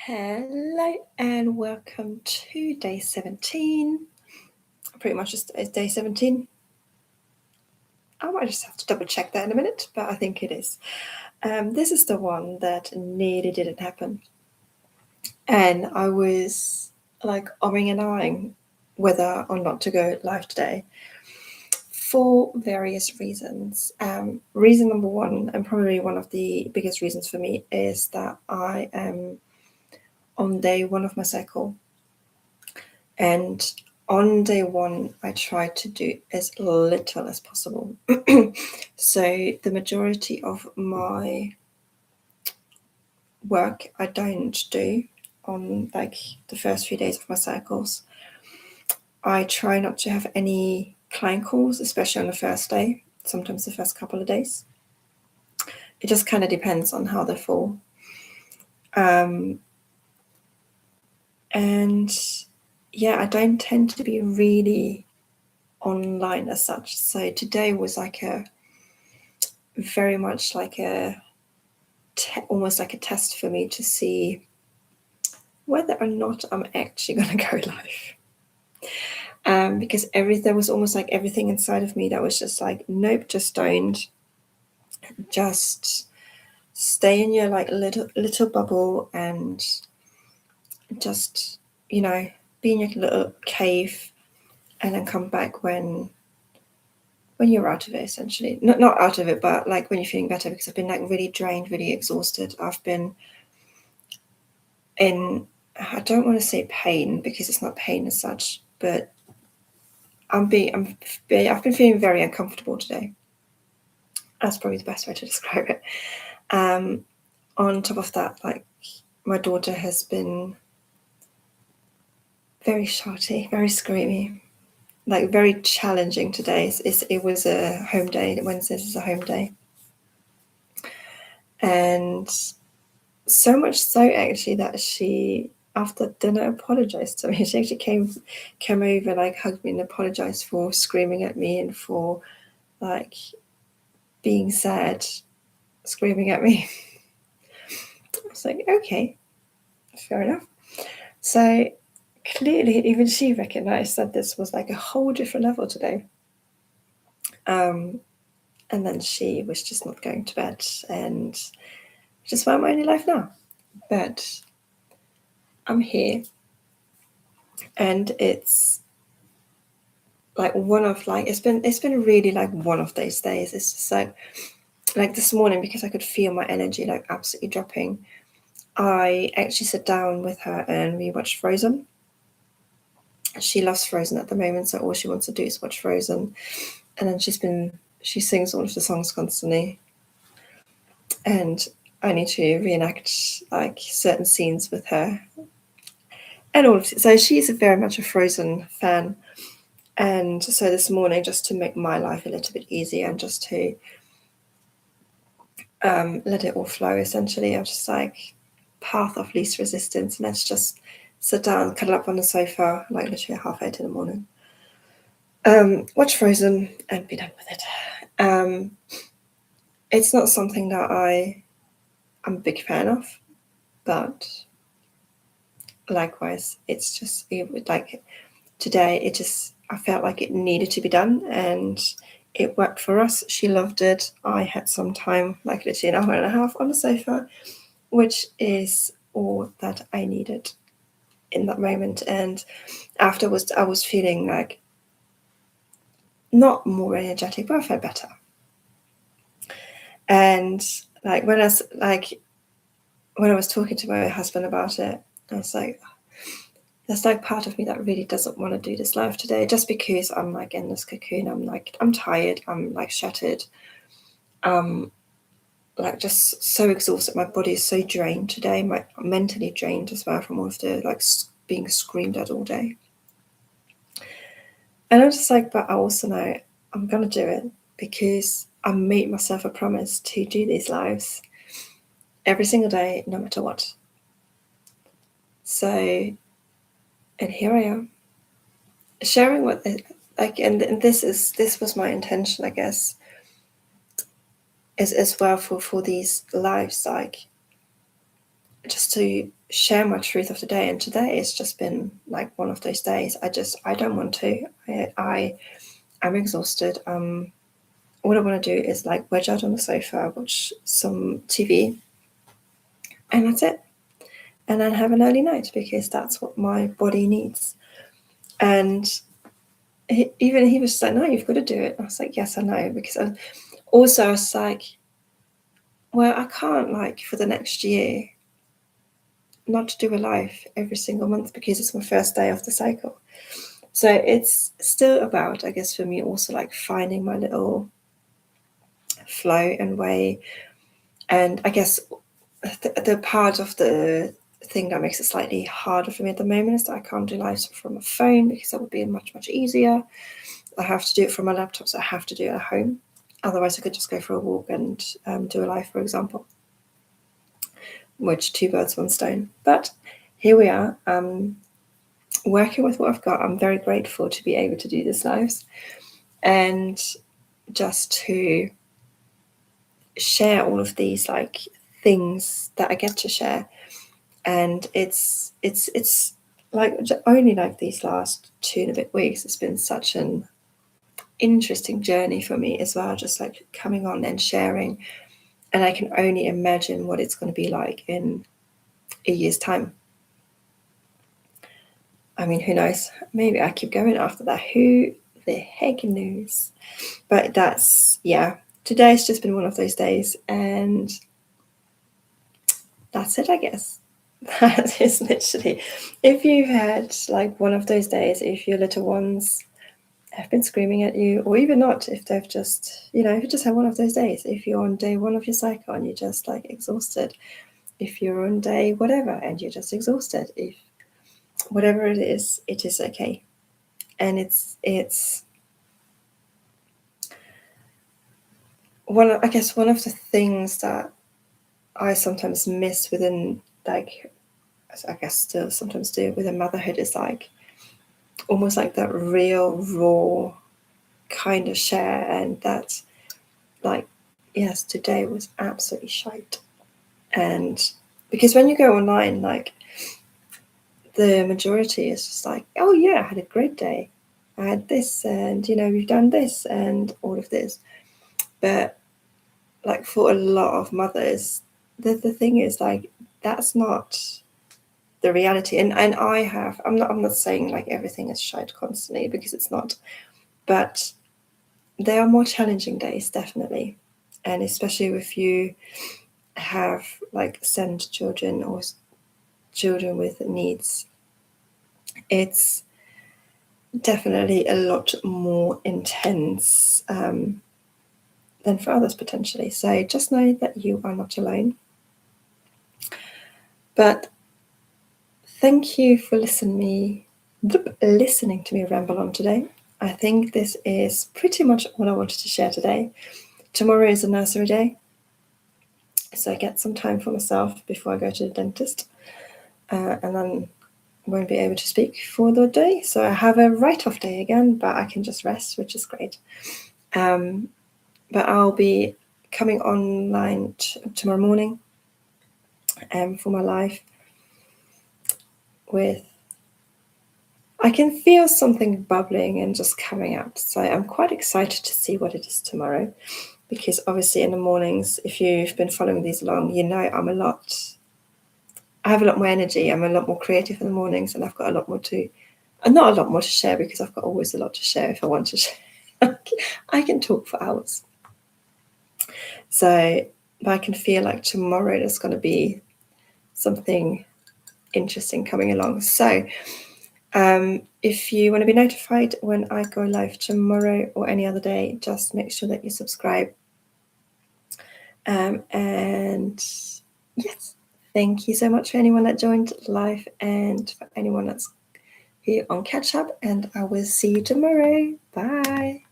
Hello and welcome to day 17. Pretty much just is day 17. I might just have to double check that in a minute, but I think it is. This is the one that nearly didn't happen. And I was like umming and ahhing whether or not to go live today for various reasons. Reason number one, and probably one of the biggest reasons for me, is that I am on day one of my cycle. And on day one, I try to do as little as possible. So the majority of my work I don't do on like the first few days of my cycles. I try not to have any client calls, especially on the first day, sometimes the first couple of days. It just kind of depends on how they fall. And yeah, I don't tend to be really online as such. So today was like very much like almost like a test for me to see whether or not I'm actually going to go live. Because there was almost like everything inside of me that was just like, nope, just don't. Just stay in your like little bubble and just, be in your little cave and then come back when you're out of it, essentially. Not out of it, but like when you're feeling better, because I've been like really drained, really exhausted. I've been in, I don't want to say pain because it's not pain as such, but I've been feeling very uncomfortable today. That's probably the best way to describe it. On top of that, like my daughter has been very shouty, very screamy, like very challenging today. It was a home day. Wednesdays is a home day. And so much so actually that she, after dinner, apologized to me. She actually came over, like hugged me and apologized for screaming at me and for like being sad, screaming at me. I was like, okay, fair enough. So clearly even she recognized that this was like a whole different level today. And then she was just not going to bed and just found my only life now. But I'm here, and it's like one of like it's been really like one of those days. It's just like this morning, because I could feel my energy like absolutely dropping. I actually sat down with her and we watched Frozen. She loves Frozen at the moment, so all she wants to do is watch Frozen. And then she sings all of the songs constantly, and I need to reenact like certain scenes with her and all of it. So she's very much a Frozen fan. And so this morning, just to make my life a little bit easier and just to let it all flow, essentially, I'm just like, path of least resistance. Let's just sit down, cuddle up on the sofa, like literally 8:30 in the morning. Watch Frozen and be done with it. It's not something that I'm a big fan of, but likewise, like today, I felt like it needed to be done, and it worked for us. She loved it. I had some time, like literally an hour and a half on the sofa, which is all that I needed in that moment. And afterwards, I was feeling like not more energetic, but I felt better. And like when I was talking to my husband about it, I was like, there's like part of me that really doesn't want to do this live today, just because I'm like in this cocoon. I'm tired. I'm like shattered. Like just so exhausted. My body is so drained today. I'm mentally drained as well from all of the like being screamed at all day. And I'm just like, but I also know I'm gonna do it because I made myself a promise to do these lives every single day, no matter what. So, and here I am, sharing what and this was my intention, I guess, is as well for these lives, like just to share my truth of the day. And today it's just been like one of those days. I don't want to. I'm exhausted. All I want to do is like wedge out on the sofa, watch some TV, and that's it. And then have an early night, because that's what my body needs. And even he was just like, no, you've got to do it. I was like, yes, I know. Because I was like, well, I can't, like, for the next year not do a live every single month, because it's my first day of the cycle. So it's still about, I guess, for me also, like, finding my little flow and way. And I guess the part of the thing that makes it slightly harder for me at the moment is that I can't do lives from a phone, because that would be much, much easier. I have to do it from my laptop, so I have to do it at home. Otherwise, I could just go for a walk and do a live, for example, which 2 birds, 1 stone. But here we are, working with what I've got. I'm very grateful to be able to do these lives and just to share all of these like things that I get to share. And it's like only like these last 2 and a bit weeks, it's been such an interesting journey for me as well, just like coming on and sharing. And I can only imagine what it's going to be like in a year's time. I mean, who knows? Maybe I keep going after that. Who the heck knows? But that's, yeah, today's just been one of those days, and that's it, I guess. That is literally, if you've had like one of those days, if your little ones have been screaming at you, or even not, if they've just, if you just have one of those days, if you're on day 1 of your cycle and you're just like exhausted, if you're on day whatever and you're just exhausted, if whatever it is okay. And it's one of the things that I sometimes miss within, like, I guess still sometimes do within motherhood, is like almost like that real raw kind of share. And that, like, yes, today was absolutely shite. And because when you go online, like, the majority is just like, oh yeah, I had a great day, I had this, and we've done this and all of this. But like, for a lot of mothers, the thing is, like, that's not the reality. And I'm not saying like everything is shite constantly, because it's not, but there are more challenging days, definitely. And especially if you have like send children or children with needs, it's definitely a lot more intense than for others potentially. So just know that you are not alone. But thank you for listening to me ramble on today. I think this is pretty much what I wanted to share today. Tomorrow is a nursery day, so I get some time for myself before I go to the dentist, and then won't be able to speak for the day. So I have a write-off day again, but I can just rest, which is great. But I'll be coming online tomorrow morning for my live with, I can feel something bubbling and just coming out. So I'm quite excited to see what it is tomorrow, because obviously in the mornings, if you've been following these along, I have a lot more energy. I'm a lot more creative in the mornings, and I've got a lot more not a lot more to share, because I've got always a lot to share if I want to share. I can talk for hours. So, but I can feel like tomorrow there's going to be something interesting coming along. So if you want to be notified when I go live tomorrow or any other day, just make sure that you subscribe. And yes, thank you so much for anyone that joined live, and for anyone that's here on catch up, and I will see you tomorrow. Bye.